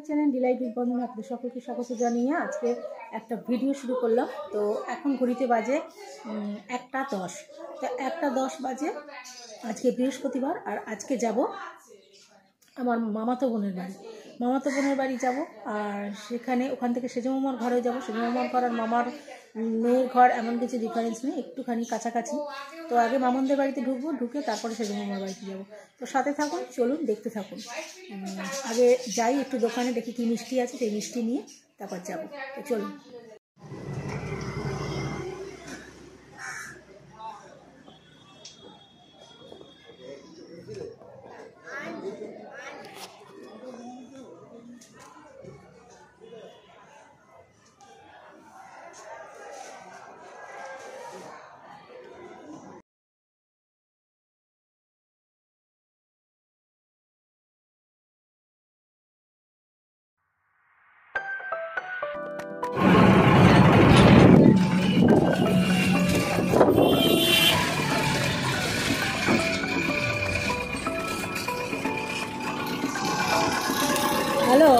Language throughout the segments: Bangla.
চ্যানেল ডিলাইট উইথ বন্ধন আপনাদের সকলকে স্বাগত জানিয়ে আজকে একটা ভিডিও শুরু করলাম। তো এখন ঘড়িতে বাজে 1:10। তো 1:10 বাজে, আজকে বৃহস্পতিবার। আর আজকে যাব আমার মামাতো বোনের বাড়ি যাব। আর ওখান থেকে সেজো মামার ঘরে যাব। সেজো মামার ঘর আর মামার মেয়ের ঘর এমন কিছু ডিফারেন্স নেই, একটুখানি কাছাকাছি। তো আগে মামনদের বাড়িতে ঢুকবো, ঢুকে তারপরে সেজো মামার বাড়িতে যাব। তো সাথে থাকুন, চলুন দেখতে থাকুন। আগে যাই একটু দোকানে, দেখি কি মিষ্টি আছে, সেই মিষ্টি নিয়ে তারপর যাব। তো চলুন। হ্যালো,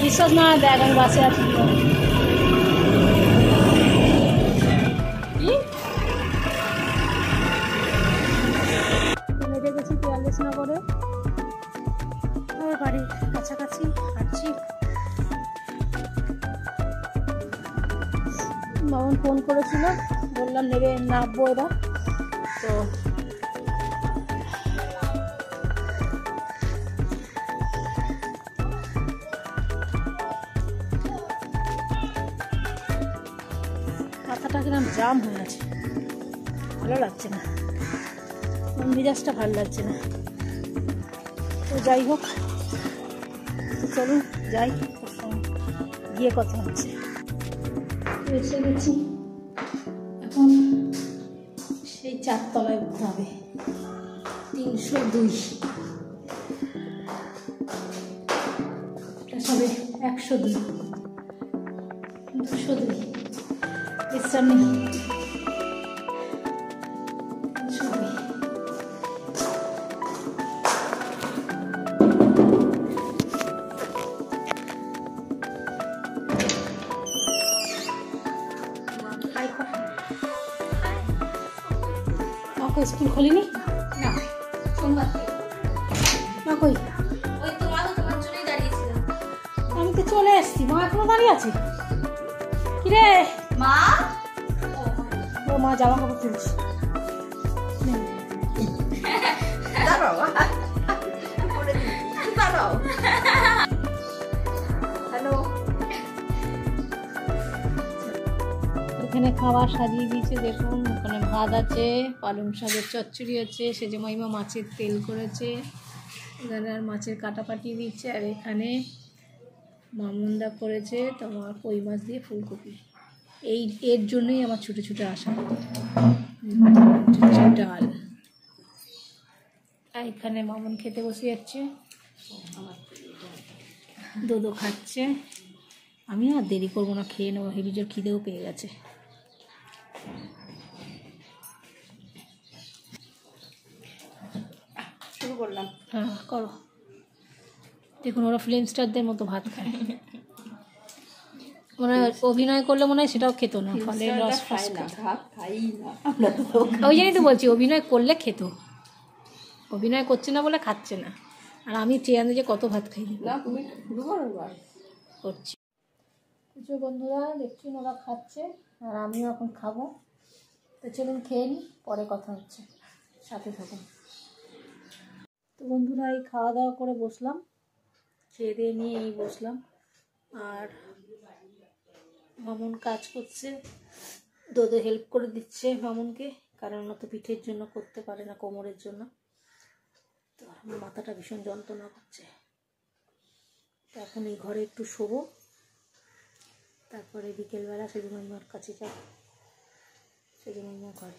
বিশ্বাস না দেখ, আমি বাসে আছি। নেমে গেছি 43 নগরে, বাড়ির কাছাকাছি হাঁটছি। মামন ফোন করেছিল, বললাম নামবো এবার। তো মাথাটা কিরম জাম হয়ে আছে, ভালো লাগছে না, মন মেজাজটা ভালো লাগছে না। তো যাই হোক, চলুন যাই, গিয়ে কথা হচ্ছে। এসে গেছি, এখন সেই 4 তলায় উঠতে হবে, 302। সবে 102, 202 বিশ্রাম নেই। স্কুল খোলেনি না, সোমবার না। কই ওই তোমার জন্যই দাঁড়িয়েছিলাম। আমি তো চলে এসেছি, মা এখনো দাঁড়িয়ে আছে। কি রে মা? ও মা জামা কাপড় তুলছে। হ্যালো, এখানে খাবার সাজিয়ে দিয়েছে, দেখুন। ওখানে ভাত আছে, পালং শাকের চচ্চড়ি আছে, সেজে মাইমা মাছের তেল করেছে, এখানে আর মাছের কাটা পাঠিয়ে দিচ্ছে। আর এখানে মামুনদা করেছে তোমার কই মাছ দিয়ে ফুলকপি। এর জন্যই আমার ছুটে ছুটে আসা। ডাল। আর এখানে মামুন খেতে বসে যাচ্ছে, দোদো খাচ্ছে। আমি আর দেরি করবো না, খেয়ে নেবো, হেবি জোর খিদেও পেয়ে গেছে। শুরু করলাম। হ্যাঁ করো। দেখুন, ওরা ফিল্ম স্টারদের মতো ভাত খায়। ওরা অভিনয় করলে মনে হয় সেটাও খেত না, ফলে রস ফাস ওই জন্যই তো বলছি, অভিনয় করলে খেত, অভিনয় করছে না বলে খাচ্ছে না। আর আমি ট্রেনে যে কত ভাত খাই করছি। কিছু বন্ধুরা দেখছি ওরা খাচ্ছে, আর আমিও এখন খাবো। তো চলুন খেয়ে নিই, পরে কথা হচ্ছে, সাথে থাকুন। তো বন্ধুরা, এই খাওয়া দাওয়া করে বসলাম, খেয়ে দিয়ে নিয়ে এই বসলাম। আর মামুন কাজ করছে, দোদো হেল্প করে দিচ্ছে মামুনকে, কারণ ও তো পিঠের জন্য করতে পারে না, কোমরের জন্য। তো আমার মাথাটা ভীষণ যন্ত্রণা করছে। তো এখন এই ঘরে একটু শোবো, তারপরে বিকেলবেলা সেজো মাইমার কাছে যাব, সেজো মাইমার ঘরে।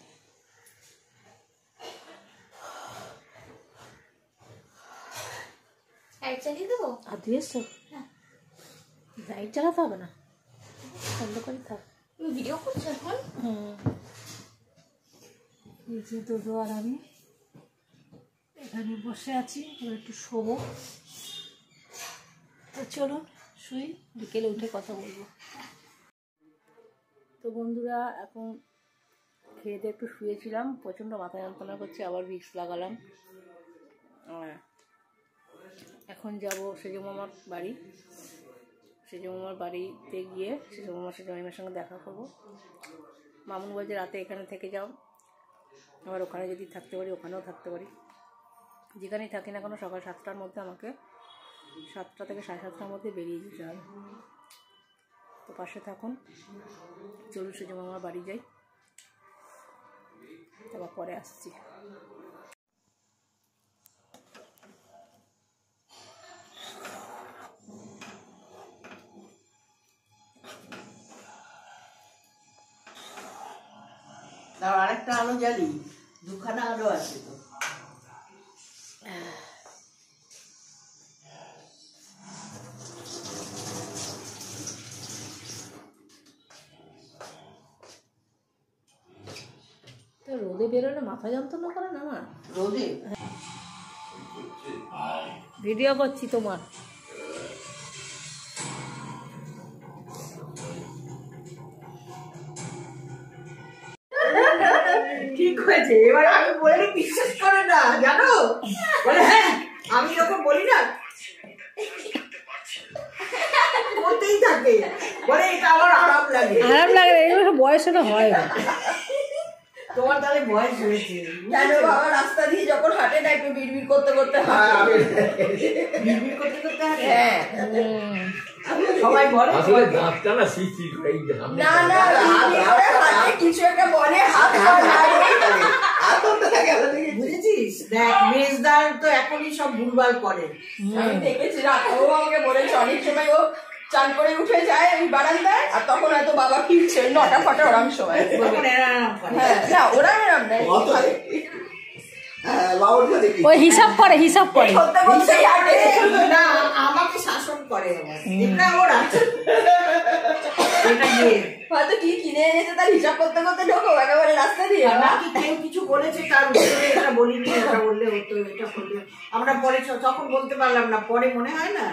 লাইট চালিয়ে দেবো? আর দিয়ে এসছো? লাইট জ্বালাতে হবে না, বন্ধ করে থাক। ভিডিও করছো এখন? এই যে দোদো আর আমি এখানে বসে আছি, এবার একটু শোবো। তো চলুন শুই, বিকেলে উঠে কথা বলবো। তো বন্ধুরা এখন খেয়ে দিয়ে একটু শুয়েছিলাম, প্রচণ্ড মাথা যন্ত্রণা করছে, আবার ভিক্স লাগালাম। এখন যাব সেজো মামার বাড়ি। সেজো মামার বাড়িতে গিয়ে সেজো মামার সঙ্গে দেখা করবো। মামুন বলছে রাতে এখানে থেকে যাও, আবার ওখানে যদি থাকতে পারি ওখানেও থাকতে পারি। যেখানেই থাকি না কোনো সকাল 7টার মধ্যে আমাকে 7টা থেকে 7:30টার মধ্যে বেরিয়ে যেতে হবে। তো পাশে থাকুন, চলুন সেজো মামার বাড়ি যাই, তারপর পরে আসছি। আরেকটা আলো জ্বালি, দুখানা আলো আছে তো। রোদে বেরোলে মাথা যন্ত্রণা করে না আমার। রোদে ভিডিও করছি তোমার। ঠিক হয়েছে, এবার আমি বললে বিশ্বাস করে না, জানো? বলে হ্যাঁ, আমি যখন বলি না বলতেই থাকে, বলে এটা আমার আরাম লাগে। আরাম লাগে, এগুলো বয়সে তো হয় না। তোমার তাহলে বয়স হয়েছে, জানো বাবা রাস্তা দিয়ে যখন হাঁটে না একটু বিড়বিড় করতে করতে বিড়বিড় করতে করতে হাঁটে। হ্যাঁ সবাই বলে আসলে দাঁতটা না শিরশির করে, এই দাঁত না না হাতে কিছু একটা বলে, হাত বুঝেছিস? দেখ মেজদার তো এখনই সব ভুলভাল করে, আমি দেখেছি। ও আমাকে বলেছে অনেক সময় ও চান করে উঠে যায় ওই বারান্দায়, আর তখন হয়তো বাবা ফিরছে 9টা ফটা ওরম সময়। হ্যাঁ না ওরা এরম নেই, ওই হিসাব করে না আমাকে শাসন করে। এটা ওরা হয়তো কি কিনে এনেছে তার হিসাব করতে করতে ঢোকো একেবারে রাস্তা দিয়ে। নাকি কেউ কিছু বলেছে তার উত্তরে এটা বলিনি, এটা বললে হতো, এটা বললে আমরা পরে তখন বলতে পারলাম না, পরে মনে হয় না।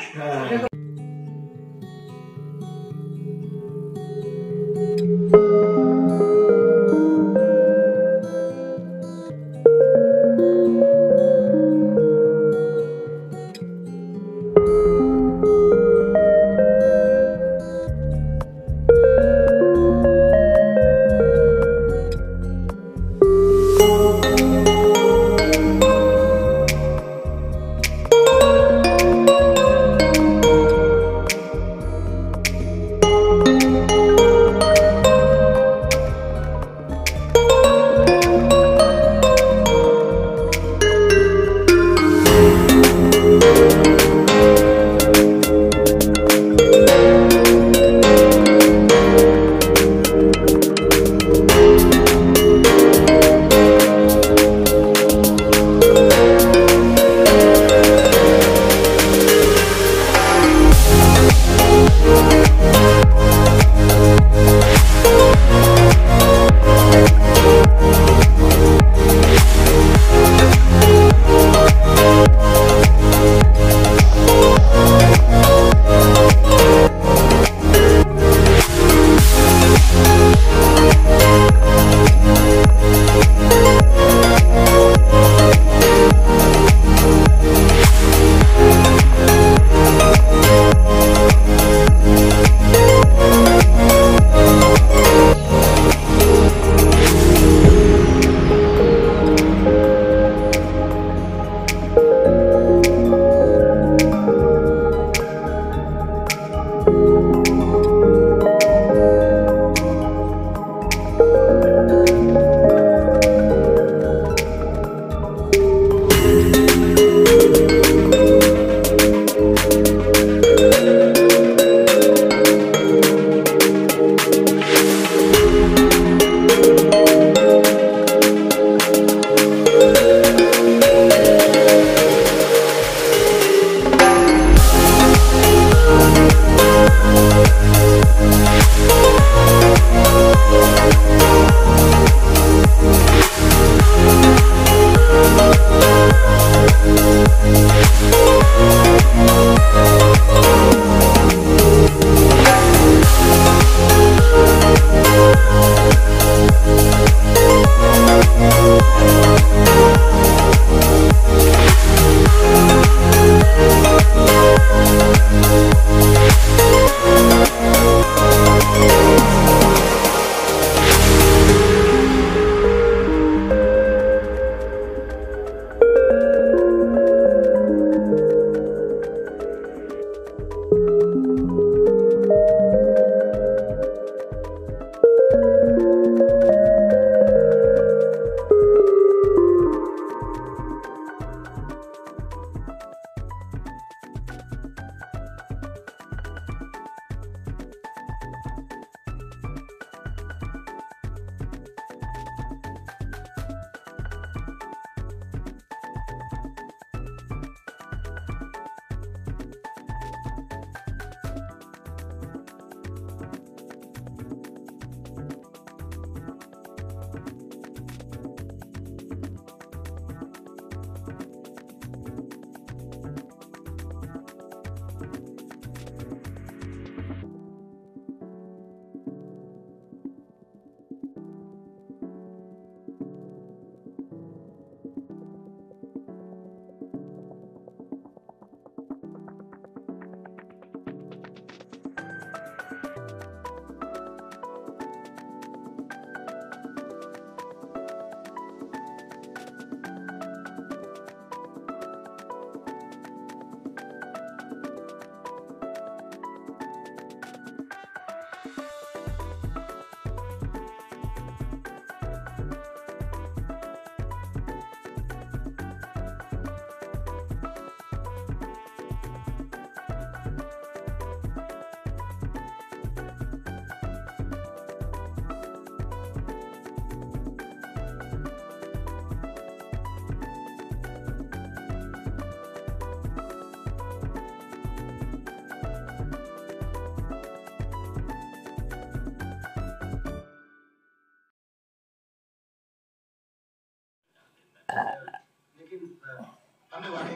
हमने वादे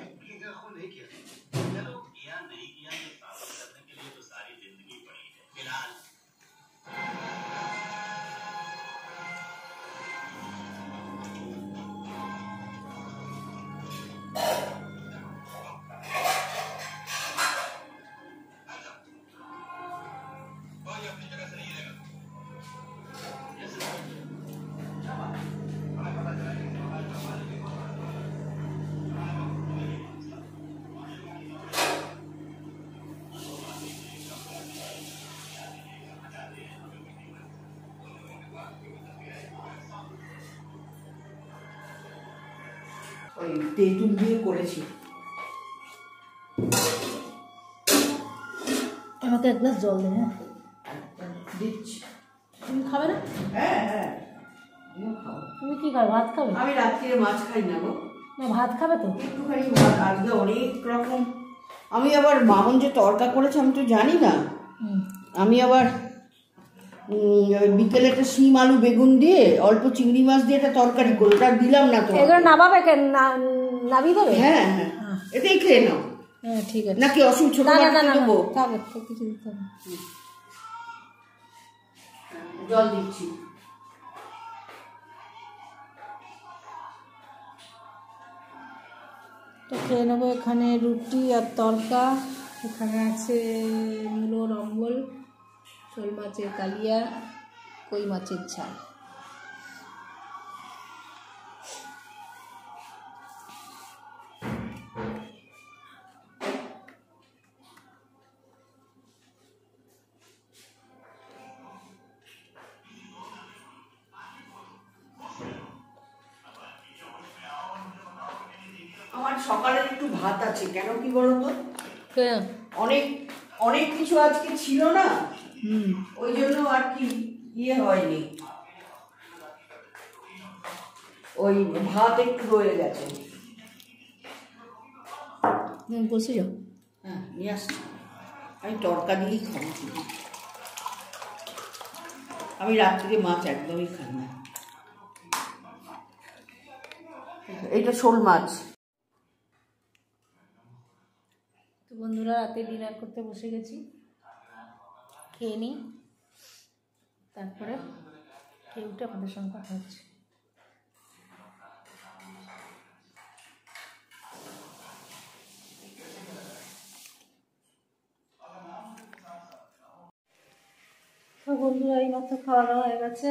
नहीं किया चलो किया नहीं किया ये साबित करने के लिए तो सारी जिंदगी पड़ी है फिलहाल ওই তেঁতুল দিয়ে করেছি। আমাকে এক গ্লাস জল দে। হ্যাঁ দিচ্ছি। তুমি খাবে না? হ্যাঁ হ্যাঁ আমিও খাবো। তুমি কি খাবে? ভাত খাবে? আমি রাত্রিরে মাছ খাই না গো। না ভাত খাবে তো? একটুখানি ভাত। আজকে অনেক রকম আমি আবার মামন যে তরকা করেছে আমি তো জানি না। আমি আবার বিকেলে একটা শিম আলু বেগুন দিয়ে অল্প চিংড়ি মাছ দিয়ে একটা তরকারি করে ওটা দিলাম না তো। এগুলো নাবাবে কেন? নাবি দেবে? হ্যাঁ হ্যাঁ এটাই খেয়ে নাও। হ্যাঁ ঠিক আছে। নাকি অসুখ ছোট দেবো? খাবে তো, কিছু দিতে হবে। জল দিচ্ছি। তো খেয়ে নেবো। এখানে রুটি আর তরকা, এখানে আছে মূলোর অম্বল, শোল মাছের কালিয়া, কই মাছের ঝাল। আমার সকালের একটু ভাত আছে, কেন কি বলতো অনেক অনেক কিছু আজকে ছিল না, ওই জন্য আর কি ইয়ে হয়নি, ওই ভাত একটু রয়ে গেছে। বসে যাও। হ্যাঁ নিয়ে আসছি, আমি তরকা দিয়েই খাবো। আমি রাত্রিরে মাছ একদমই খাই না। এইটা শোল মাছ। তো বন্ধুরা রাতে ডিনার করতে বসে গেছি, খেয়ে নিই, তারপরে খেয়ে উঠে আপনাদের সঙ্গে কথা হচ্ছে। তো বন্ধুরা এই মাত্র খাওয়া দাওয়া হয়ে গেছে।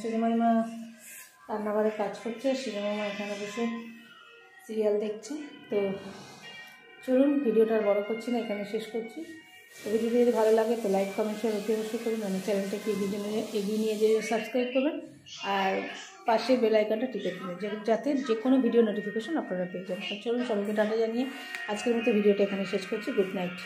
সিনেমাইমা রান্নাঘরে কাজ করছে, সিনেমাইমা এখানে বসে সিরিয়াল দেখছে। তো চলুন ভিডিওটা আর বড় করছি না, এখানে শেষ করছি। তো ভিডিওটি যদি ভালো লাগে তো লাইক কমেন্ট শেয়ার অবশ্যই করুন। আমার চ্যানেলটাকে এগিয়ে নিয়ে যেয়ে সাবস্ক্রাইব করবেন আর পাশে বেল আইকনটা টিপে দেবেন, যাতে যে কোনো ভিডিও নোটিফিকেশন আপনারা পেয়ে যাবেন। চলুন সবাইকে টাটা জানিয়ে আজকের মতো ভিডিওটা এখানে শেষ করছি। Good night.